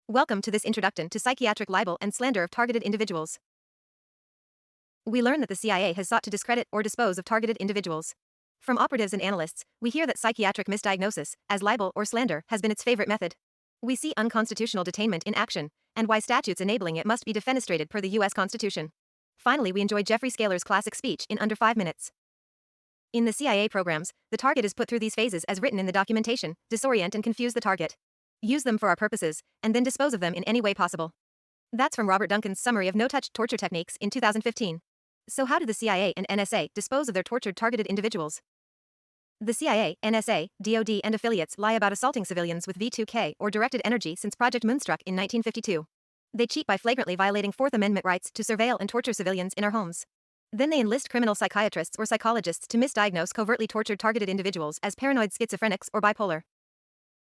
Welcome to this introduction to psychiatric libel and slander of targeted individuals. We learn that the CIA has sought to discredit or dispose of targeted individuals. From operatives and analysts, we hear that psychiatric misdiagnosis, as libel or slander, has been its favorite method. We see unconstitutional detainment in action, and why statutes enabling it must be defenestrated per the U.S. Constitution. Finally, we enjoy Jeffrey Scaler's classic speech in under 5 minutes. In the CIA programs, the target is put through these phases as written in the documentation: disorient and confuse the target, use them for our purposes, and then dispose of them in any way possible. That's from Robert Duncan's summary of no-touch torture techniques in 2015. So how did the CIA and NSA dispose of their tortured targeted individuals? The CIA, NSA, DoD, and affiliates lie about assaulting civilians with V2K or directed energy since Project Moonstruck in 1952. They cheat by flagrantly violating Fourth Amendment rights to surveil and torture civilians in our homes. Then they enlist criminal psychiatrists or psychologists to misdiagnose covertly tortured targeted individuals as paranoid schizophrenics or bipolar.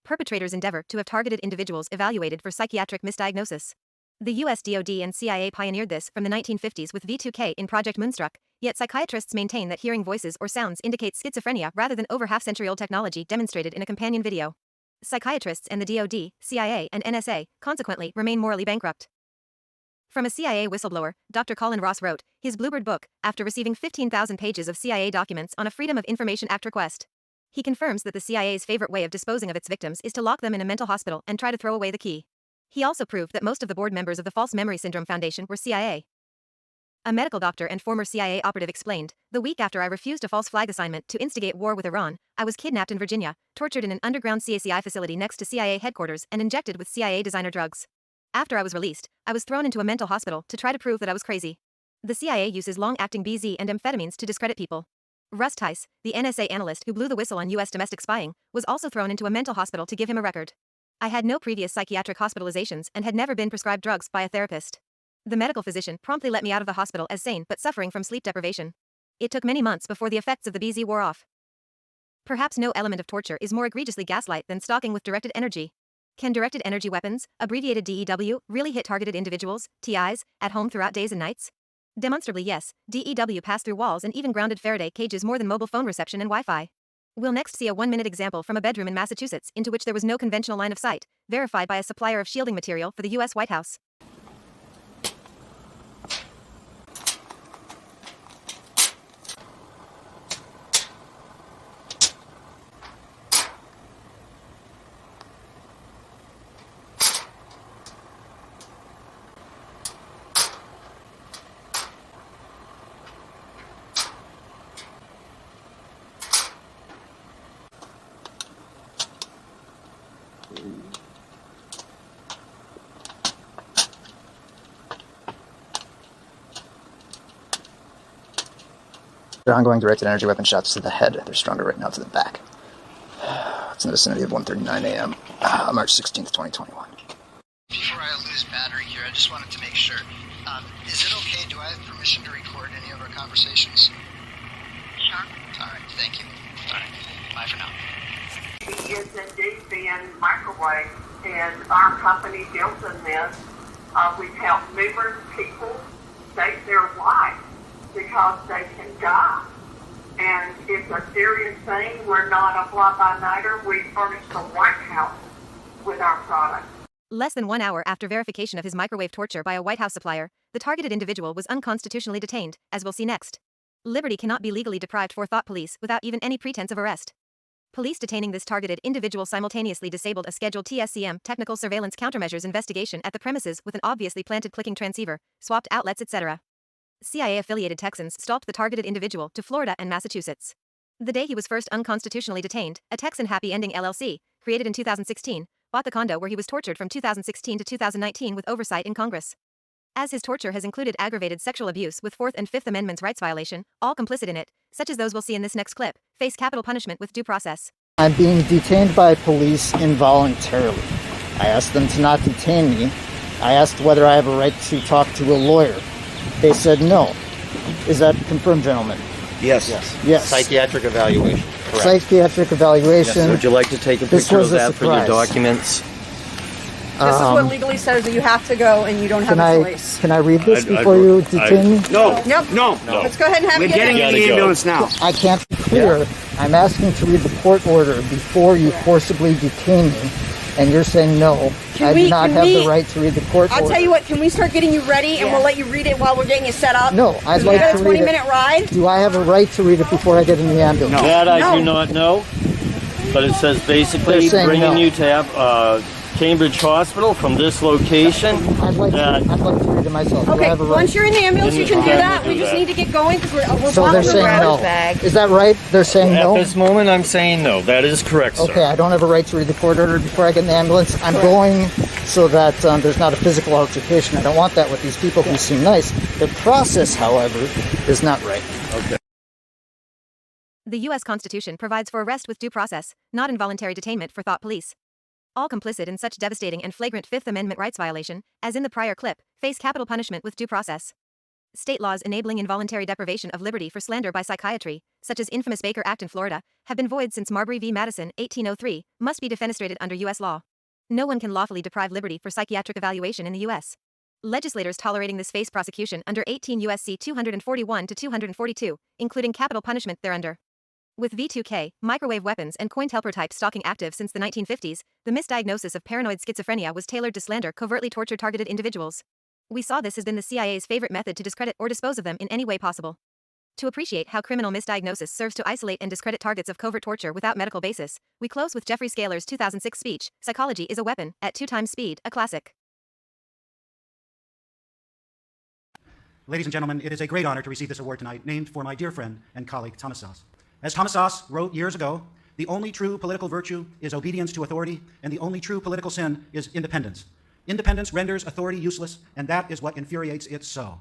Perpetrators endeavor to have targeted individuals evaluated for psychiatric misdiagnosis. The US DoD and CIA pioneered this from the 1950s with V2K in Project Moonstruck, yet psychiatrists maintain that hearing voices or sounds indicates schizophrenia rather than over half-century-old technology demonstrated in a companion video. Psychiatrists and the DoD, CIA, and NSA, consequently, remain morally bankrupt. From a CIA whistleblower, Dr. Colin Ross wrote his Bluebird book after receiving 15,000 pages of CIA documents on a Freedom of Information Act request. He confirms that the CIA's favorite way of disposing of its victims is to lock them in a mental hospital and try to throw away the key. He also proved that most of the board members of the False Memory Syndrome Foundation were CIA. A medical doctor and former CIA operative explained, "The week after I refused a false flag assignment to instigate war with Iran, I was kidnapped in Virginia, tortured in an underground CACI facility next to CIA headquarters, and injected with CIA designer drugs. After I was released, I was thrown into a mental hospital to try to prove that I was crazy." The CIA uses long-acting BZ and amphetamines to discredit people. Russ Tice, the NSA analyst who blew the whistle on U.S. domestic spying, was also thrown into a mental hospital to give him a record. "I had no previous psychiatric hospitalizations and had never been prescribed drugs by a therapist. The medical physician promptly let me out of the hospital as sane but suffering from sleep deprivation. It took many months before the effects of the BZ wore off." Perhaps no element of torture is more egregiously gaslight than stalking with directed energy. Can directed energy weapons, abbreviated DEW, really hit targeted individuals, TIs, at home throughout days and nights? Demonstrably yes, DEW passed through walls and even grounded Faraday cages more than mobile phone reception and Wi-Fi. We'll next see a 1-minute example from a bedroom in Massachusetts into which there was no conventional line of sight, verified by a supplier of shielding material for the U.S. White House. Ongoing directed energy weapon shots to the head. They're stronger right now to the back. It's in the vicinity of 1:39 a.m. March 16th, 2021. Before I lose battery here, I just wanted to make sure. Is it okay? Do I have permission to record any of our conversations? Sure. All right, thank you. All right, bye for now. He is indeed being microwaved, and our company deals in this. We've helped numerous people save their life because they can die. And it's a serious thing. We're not a fly-by-nighter. We furnish the White House with our product. Less than 1 hour after verification of his microwave torture by a White House supplier, the targeted individual was unconstitutionally detained, as we'll see next. Liberty cannot be legally deprived for thought police without even any pretense of arrest. Police detaining this targeted individual simultaneously disabled a scheduled TSCM technical surveillance countermeasures investigation at the premises with an obviously planted clicking transceiver, swapped outlets, etc. CIA-affiliated Texans stalked the targeted individual to Florida and Massachusetts. The day he was first unconstitutionally detained, a Texan Happy Ending LLC, created in 2016, bought the condo where he was tortured from 2016 to 2019 with oversight in Congress. As his torture has included aggravated sexual abuse with Fourth and Fifth Amendments rights violation, all complicit in it, such as those we'll see in this next clip, face capital punishment with due process. I'm being detained by police involuntarily. I asked them to not detain me. I asked whether I have a right to talk to a lawyer. They said no. Is that confirmed, gentlemen? Yes. Yes. Psychiatric evaluation. Correct. Psychiatric evaluation. Yes. Would you like to take a picture of that for your documents? This is what legally says that you have to go and you don't have a choice. Can I read this before you detain me? No. Nope. No. Let's go ahead and have We're it. getting in the ambulance now. I can't be clear. I'm asking to read the court order before you forcibly detain me, and you're saying no. I do not have the right to read the court order. I'll tell you what, can we start getting you ready and we'll let you read it while we're getting you set up? No, I'd like to read it. We got a 20-minute ride? Do I have a right to read it before I get in the ambulance? No. That I do not know, but it says basically bringing you to Cambridge Hospital from this location. I'd like to read it myself. Okay, once you're in the ambulance, you can do that. We just need to get going because we're so they're saying no. Is that right? They're saying no? At this moment, I'm saying no. That is correct, sir. Okay, I don't have a right to read the court order before I get in the ambulance. I'm going so that there's not a physical altercation. I don't want that with these people who seem nice. The process, however, is not right. Okay. The U.S. Constitution provides for arrest with due process, not involuntary detainment for thought police. All complicit in such devastating and flagrant Fifth Amendment rights violation, as in the prior clip, face capital punishment with due process. State laws enabling involuntary deprivation of liberty for slander by psychiatry, such as infamous Baker Act in Florida, have been void since Marbury v. Madison, 1803, must be defenestrated under U.S. law. No one can lawfully deprive liberty for psychiatric evaluation in the U.S. Legislators tolerating this face prosecution under 18 U.S.C. 241 to 242, including capital punishment thereunder. With V2K, microwave weapons and COINTELPRO type stalking active since the 1950s, the misdiagnosis of paranoid schizophrenia was tailored to slander covertly torture targeted individuals. We saw this has been the CIA's favorite method to discredit or dispose of them in any way possible. To appreciate how criminal misdiagnosis serves to isolate and discredit targets of covert torture without medical basis, we close with Jeffrey Scaler's 2006 speech, Psychology is a Weapon, at 2x speed, a classic. Ladies and gentlemen, it is a great honor to receive this award tonight, named for my dear friend and colleague, Thomas Szasz. As Thomas Szasz wrote years ago, the only true political virtue is obedience to authority, and the only true political sin is independence. Independence renders authority useless, and that is what infuriates it so.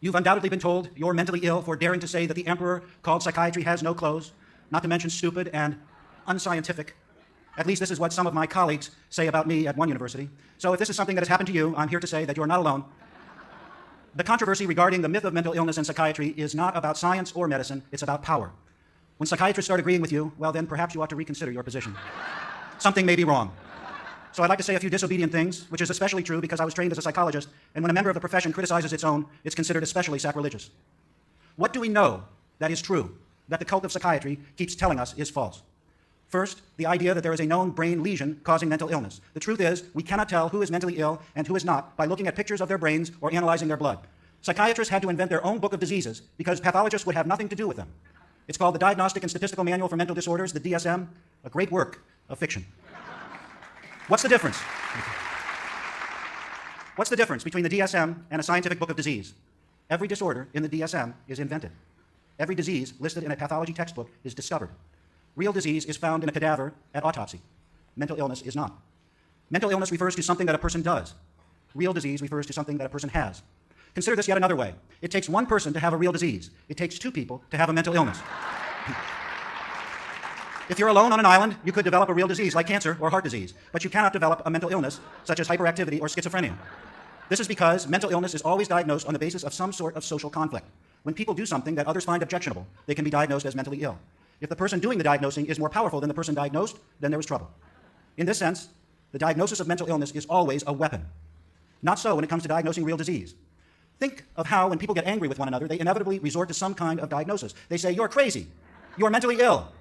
You've undoubtedly been told you're mentally ill for daring to say that the emperor called psychiatry has no clothes, not to mention stupid and unscientific. At least this is what some of my colleagues say about me at one university. So if this is something that has happened to you, I'm here to say that you're not alone. The controversy regarding the myth of mental illness and psychiatry is not about science or medicine, it's about power. When psychiatrists start agreeing with you, well, then perhaps you ought to reconsider your position. Something may be wrong. So I'd like to say a few disobedient things, which is especially true because I was trained as a psychologist, and when a member of the profession criticizes its own, it's considered especially sacrilegious. What do we know that is true, that the cult of psychiatry keeps telling us is false? First, the idea that there is a known brain lesion causing mental illness. The truth is, we cannot tell who is mentally ill and who is not by looking at pictures of their brains or analyzing their blood. Psychiatrists had to invent their own book of diseases because pathologists would have nothing to do with them. It's called the Diagnostic and Statistical Manual for Mental Disorders, the DSM, a great work of fiction. What's the difference? What's the difference between the DSM and a scientific book of disease? Every disorder in the DSM is invented. Every disease listed in a pathology textbook is discovered. Real disease is found in a cadaver at autopsy. Mental illness is not. Mental illness refers to something that a person does. Real disease refers to something that a person has. Consider this yet another way. It takes one person to have a real disease. It takes two people to have a mental illness. If you're alone on an island, you could develop a real disease like cancer or heart disease, but you cannot develop a mental illness such as hyperactivity or schizophrenia. This is because mental illness is always diagnosed on the basis of some sort of social conflict. When people do something that others find objectionable, they can be diagnosed as mentally ill. If the person doing the diagnosing is more powerful than the person diagnosed, then there is trouble. In this sense, the diagnosis of mental illness is always a weapon. Not so when it comes to diagnosing real disease. Think of how when people get angry with one another, they inevitably resort to some kind of diagnosis. They say, you're crazy, you're mentally ill,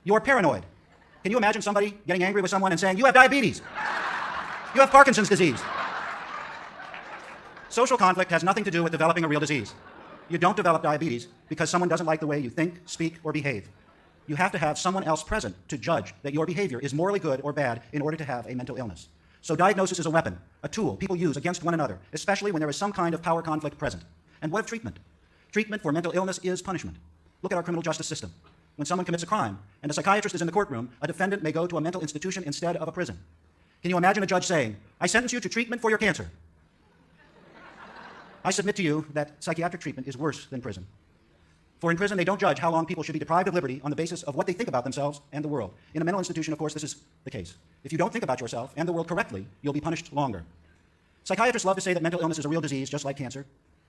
you're paranoid. Can you imagine somebody getting angry with someone and saying, you have diabetes, you have Parkinson's disease? Social conflict has nothing to do with developing a real disease. You don't develop diabetes because someone doesn't like the way you think, speak, or behave. You have to have someone else present to judge that your behavior is morally good or bad in order to have a mental illness. So diagnosis is a weapon, a tool people use against one another, especially when there is some kind of power conflict present. And what of treatment? Treatment for mental illness is punishment. Look at our criminal justice system. When someone commits a crime and a psychiatrist is in the courtroom, a defendant may go to a mental institution instead of a prison. Can you imagine a judge saying, I sentence you to treatment for your cancer? I submit to you that psychiatric treatment is worse than prison. For in prison, they don't judge how long people should be deprived of liberty on the basis of what they think about themselves and the world. In a mental institution, of course, this is the case. If you don't think about yourself and the world correctly, you'll be punished longer. Psychiatrists love to say that mental illness is a real disease, just like cancer.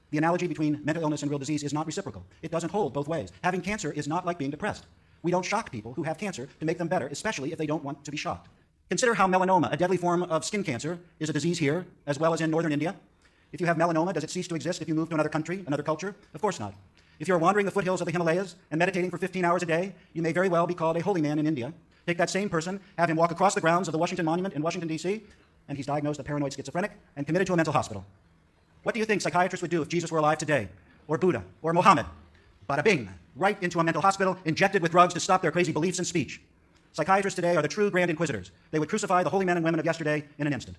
The analogy between mental illness and real disease is not reciprocal. It doesn't hold both ways. Having cancer is not like being depressed. We don't shock people who have cancer to make them better, especially if they don't want to be shocked. Consider how melanoma, a deadly form of skin cancer, is a disease here, as well as in northern India. If you have melanoma, does it cease to exist if you move to another country, another culture? Of course not. If you're wandering the foothills of the Himalayas and meditating for 15 hours a day, you may very well be called a holy man in India. Take that same person, have him walk across the grounds of the Washington Monument in Washington, D.C., and he's diagnosed a paranoid schizophrenic and committed to a mental hospital. What do you think psychiatrists would do if Jesus were alive today, or Buddha, or Mohammed? Bada bing, right into a mental hospital, injected with drugs to stop their crazy beliefs and speech. Psychiatrists today are the true grand inquisitors. They would crucify the holy men and women of yesterday in an instant.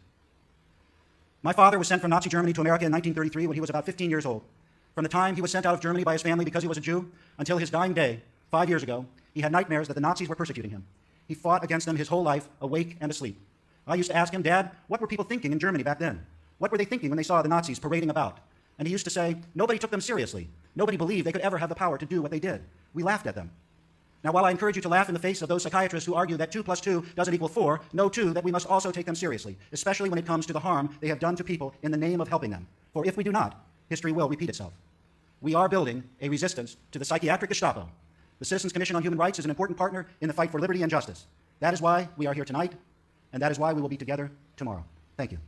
My father was sent from Nazi Germany to America in 1933 when he was about 15 years old. From the time he was sent out of Germany by his family because he was a Jew until his dying day, 5 years ago, he had nightmares that the Nazis were persecuting him. He fought against them his whole life, awake and asleep. I used to ask him, Dad, what were people thinking in Germany back then? What were they thinking when they saw the Nazis parading about? And he used to say, nobody took them seriously. Nobody believed they could ever have the power to do what they did. We laughed at them. Now, while I encourage you to laugh in the face of those psychiatrists who argue that 2 + 2 doesn't equal 4, know too that we must also take them seriously, especially when it comes to the harm they have done to people in the name of helping them. For if we do not, history will repeat itself. We are building a resistance to the psychiatric Gestapo. The Citizens Commission on Human Rights is an important partner in the fight for liberty and justice. That is why we are here tonight, and that is why we will be together tomorrow. Thank you.